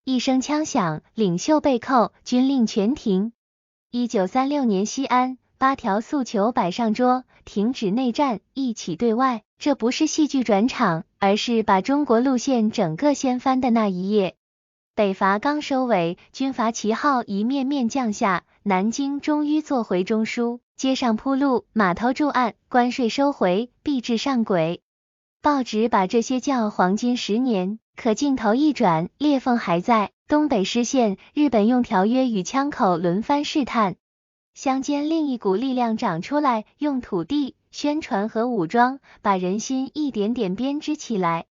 一声枪响，领袖被扣，军令全停。1936年西安，8条诉求摆上桌，停止内战，一起对外。这不是戏剧转场，而是把中国路线整个掀翻的那一页。北伐刚收尾，军阀旗号一面面降下，南京终于做回中枢，街上铺路，码头筑岸，关税收回，币制上轨。报纸把这些叫黄金10年，可镜头一转，裂缝还在，东北失陷，日本用条约与枪口轮番试探。乡间另一股力量长出来，用土地、宣传和武装把人心一点点编织起来。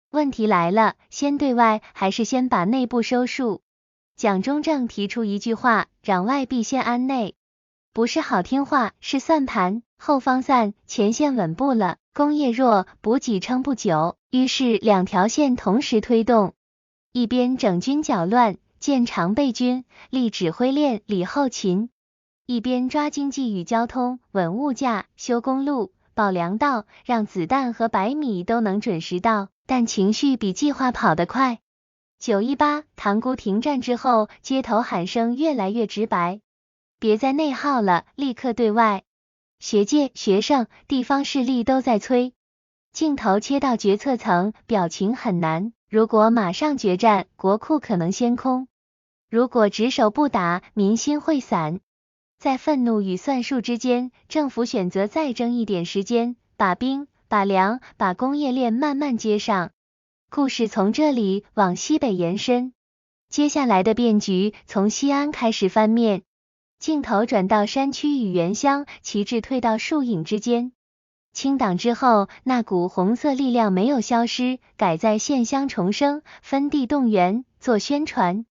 问题来了，先对外还是先把内部收束？蒋中正提出一句话，攘外必先安内，不是好听话，是算盘。后方散，前线稳步了，工业弱，补给撑不久，于是2条线同时推动，一边整军搅乱，建常备军，立指挥链，理后勤；一边抓经济与交通，稳物价，修公路，保粮道，让子弹和白米都能准时到，但情绪比计划跑得快。9·18塘沽停战之后，街头喊声越来越直白，别再内耗了，立刻对外。学界、学生、地方势力都在催。镜头切到决策层，表情很难。如果马上决战，国库可能先空；如果只守不打，民心会散。在愤怒与算术之间，政府选择再争一点时间，把兵、把粮、把工业链慢慢接上。故事从这里往西北延伸，接下来的变局从西安开始翻面。镜头转到山区与原乡，旗帜退到树影之间。清党之后，那股红色力量没有消失，改在县乡重生，分地动员，做宣传。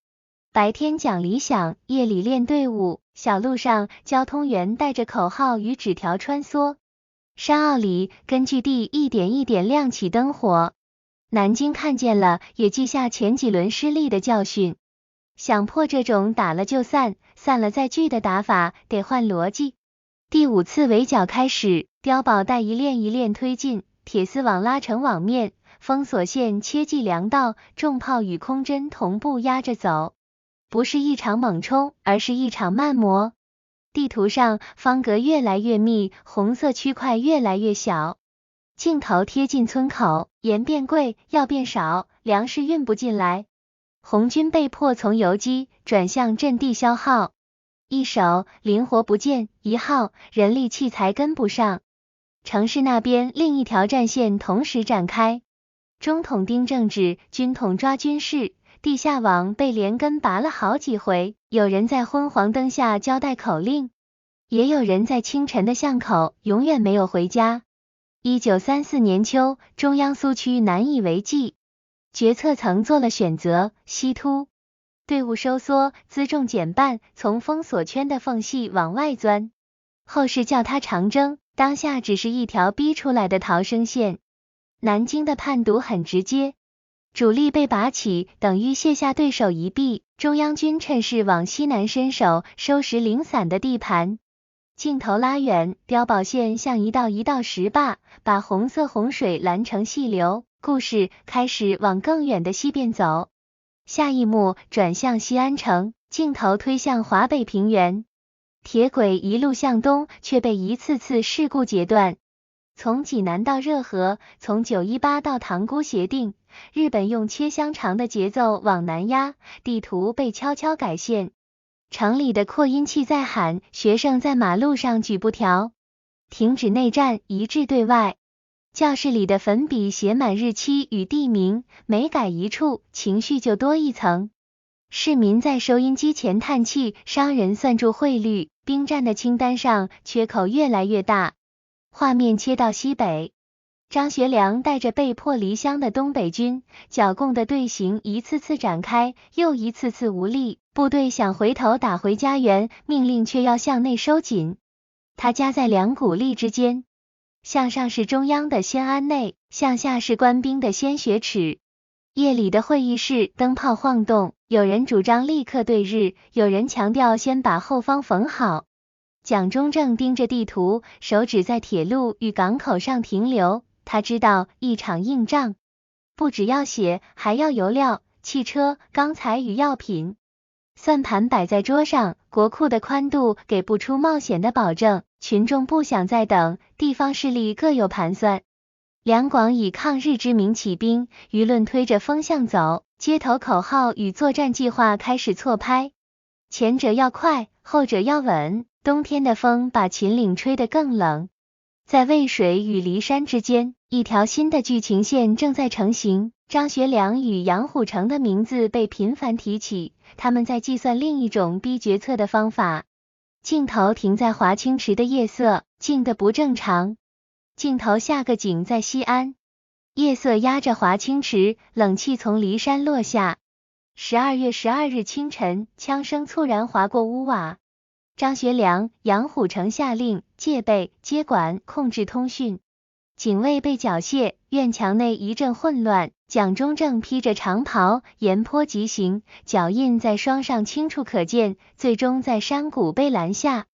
白天讲理想，夜里练队伍，小路上交通员带着口号与纸条穿梭。山坳里根据地一点一点亮起灯火。南京看见了，也记下前几轮失利的教训。想破这种打了就散，散了再聚的打法，得换逻辑。第5次围剿开始，碉堡带一链一链推进，铁丝网拉成网面，封锁线切记粮道，重炮与空针同步压着走。不是一场猛冲，而是一场慢磨。地图上方格越来越密，红色区块越来越小。镜头贴近村口，盐变贵，药变少，粮食运不进来。红军被迫从游击转向阵地消耗，一手灵活不见，一号人力器材跟不上。城市那边另一条战线同时展开，中统盯政治，军统抓军事，地下网被连根拔了好几回，有人在昏黄灯下交代口令，也有人在清晨的巷口永远没有回家。1934年秋，中央苏区难以为继，决策层做了选择，西突，队伍收缩，辎重减半，从封锁圈的缝隙往外钻。后世叫它长征，当下只是一条逼出来的逃生线。南京的判读很直接，主力被拔起，等于卸下对手一臂，中央军趁势往西南伸手，收拾零散的地盘。镜头拉远，碉堡线像一道一道石坝，把红色洪水拦成细流。故事开始往更远的西边走，下一幕转向西安城，镜头推向华北平原。铁轨一路向东，却被一次次事故截断。从济南到热河，从9·18到塘沽协定，日本用切香肠的节奏往南压，地图被悄悄改线。城里的扩音器在喊，学生在马路上举布条，停止内战，一致对外。教室里的粉笔写满日期与地名，每改一处，情绪就多一层。市民在收音机前叹气，商人算住汇率，兵站的清单上缺口越来越大。画面切到西北，张学良带着被迫离乡的东北军，剿共的队形一次次展开，又一次次无力，部队想回头打回家园，命令却要向内收紧。他夹在两股力之间，向上是中央的先安内，向下是官兵的先雪耻。夜里的会议室灯泡晃动，有人主张立刻对日，有人强调先把后方缝好。蒋中正盯着地图，手指在铁路与港口上停留。他知道一场硬仗不只要血，还要油料，汽车、钢材与药品。算盘摆在桌上，国库的宽度给不出冒险的保证，群众不想再等，地方势力各有盘算。两广以抗日之名起兵，舆论推着风向走，街头口号与作战计划开始错拍，前者要快，后者要稳。冬天的风把秦岭吹得更冷。在渭水与骊山之间，一条新的剧情线正在成型。张学良与杨虎城的名字被频繁提起，他们在计算另一种逼决策的方法。镜头停在华清池的夜色，静得不正常。镜头下个景在西安，夜色压着华清池，冷气从骊山落下。12月12日清晨，枪声猝然划过屋瓦。张学良、杨虎城下令戒备、接管、控制通讯。警卫被缴械，院墙内一阵混乱。蒋中正披着长袍，沿坡疾行，脚印在霜上清楚可见，最终在山谷被拦下。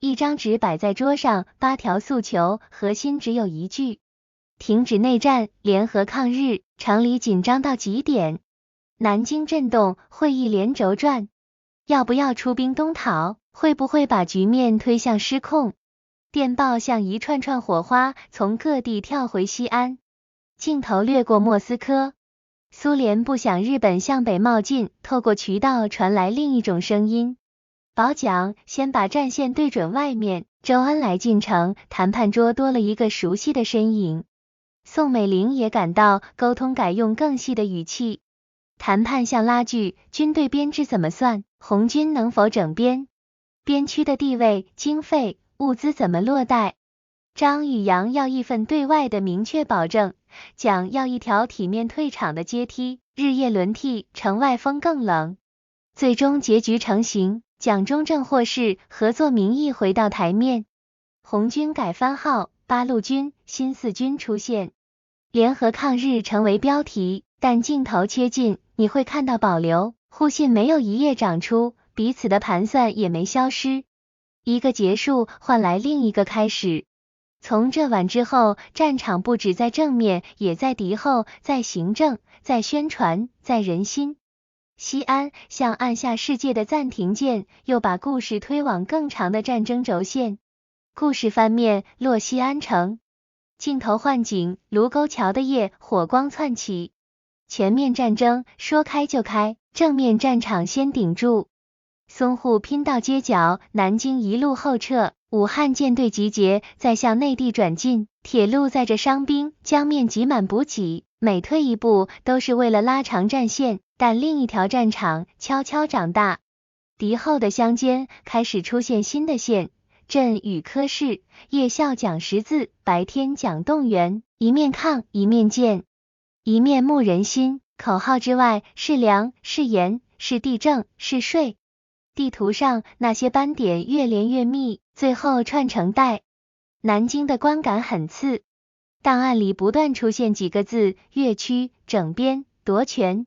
一张纸摆在桌上，8条诉求，核心只有一句：停止内战，联合抗日。城里紧张到极点，南京震动，会议连轴转。要不要出兵东讨？会不会把局面推向失控？电报像一串串火花，从各地跳回西安。镜头掠过莫斯科，苏联不想日本向北冒进，透过渠道传来另一种声音：保蒋先把战线对准外面。周恩来进城，谈判桌多了一个熟悉的身影。宋美龄也感到沟通改用更细的语气。谈判像拉锯，军队编制怎么算？红军能否整编？边区的地位、经费、物资怎么落袋？张与杨要一份对外的明确保证，蒋要一条体面退场的阶梯，日夜轮替，城外风更冷。最终结局成型，蒋中正获释，合作名义回到台面。红军改番号，八路军、新四军出现，联合抗日成为标题，但镜头切近，你会看到保留，互信没有一夜长出，彼此的盘算也没消失。一个结束换来另一个开始。从这晚之后，战场不只在正面，也在敌后，在行政，在宣传，在人心。西安像按下世界的暂停键，又把故事推往更长的战争轴线。故事翻面，落西安城。镜头换景，卢沟桥的夜，火光窜起。全面战争说开就开，正面战场先顶住。淞沪拼到街角，南京一路后撤，武汉舰队集结，再向内地转进，铁路载着伤兵，江面挤满补给，每退一步都是为了拉长战线，但另一条战场悄悄长大。敌后的乡间开始出现新的线，镇与科室，夜校讲识字，白天讲动员，一面抗，一面建，一面牧人心。口号之外是粮，是盐，是地政，是税。地图上那些斑点越连越密，最后串成带。南京的观感很次，档案里不断出现几个字：越区、整编、夺权。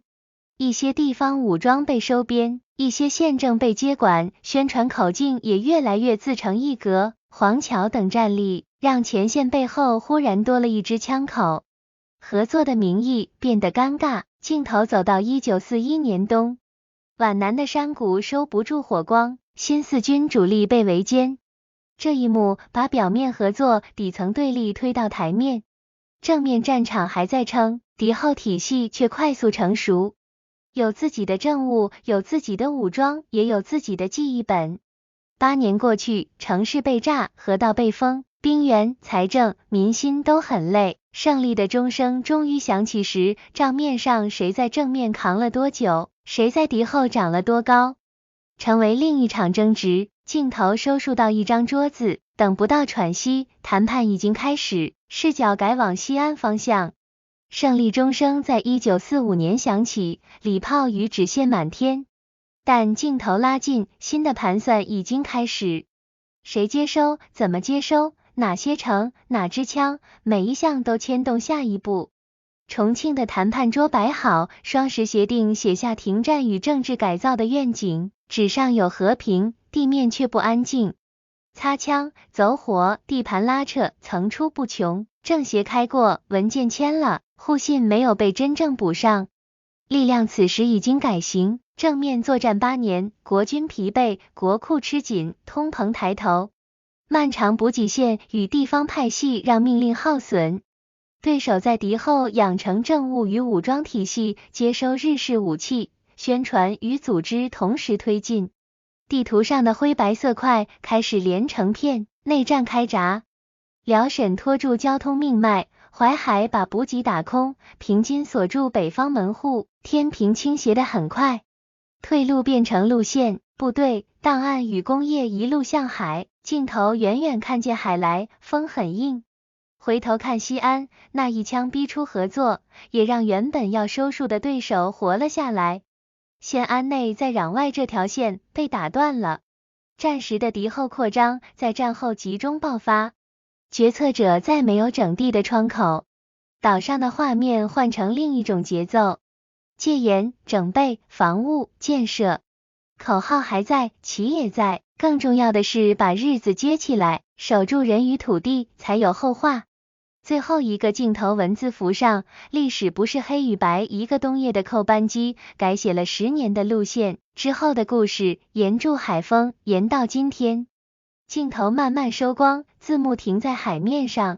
一些地方武装被收编，一些县政被接管，宣传口径也越来越自成一格。黄桥等战例，让前线背后忽然多了一支枪口。合作的名义变得尴尬。镜头走到1941年冬，皖南的山谷收不住火光，新四军主力被围歼。这一幕把表面合作、底层对立推到台面，正面战场还在撑，敌后体系却快速成熟，有自己的政务，有自己的武装，也有自己的记忆本。8年过去，城市被炸，河道被封，兵员、财政、民心都很累。胜利的钟声终于响起时，账面上谁在正面扛了多久，谁在敌后长了多高，成为另一场争执。镜头收束到一张桌子，等不到喘息，谈判已经开始，视角改往西安方向。胜利钟声在1945年响起，礼炮与纸线满天，但镜头拉近，新的盘算已经开始。谁接收，怎么接收，哪些城，哪支枪，每一项都牵动下一步。重庆的谈判桌摆好，双十协定写下停战与政治改造的愿景，纸上有和平，地面却不安静。擦枪、走火、地盘拉扯层出不穷，政协开过，文件签了，互信没有被真正补上。力量此时已经改形，正面作战8年，国军疲惫，国库吃紧，通膨抬头，漫长补给线与地方派系让命令耗损。对手在敌后养成政务与武装体系，接收日式武器，宣传与组织同时推进。地图上的灰白色块开始连成片，内战开闸。辽沈拖住交通命脉，淮海把补给打空，平津锁住北方门户，天平倾斜得很快。退路变成路线，部队、档案与工业一路向海，镜头远远看见海来，风很硬。回头看西安，那一枪逼出合作，也让原本要收束的对手活了下来。先安内在攘外这条线被打断了，战时的敌后扩张在战后集中爆发，决策者再没有整地的窗口，岛上的画面换成另一种节奏，戒严、整备、防务、建设，口号还在，旗也在，更重要的是把日子接起来，守住人与土地，才有后话。最后一个镜头文字符上，历史不是黑与白，一个冬夜的扣扳机改写了10年的路线，之后的故事沿著海风，沿到今天。镜头慢慢收光，字幕停在海面上，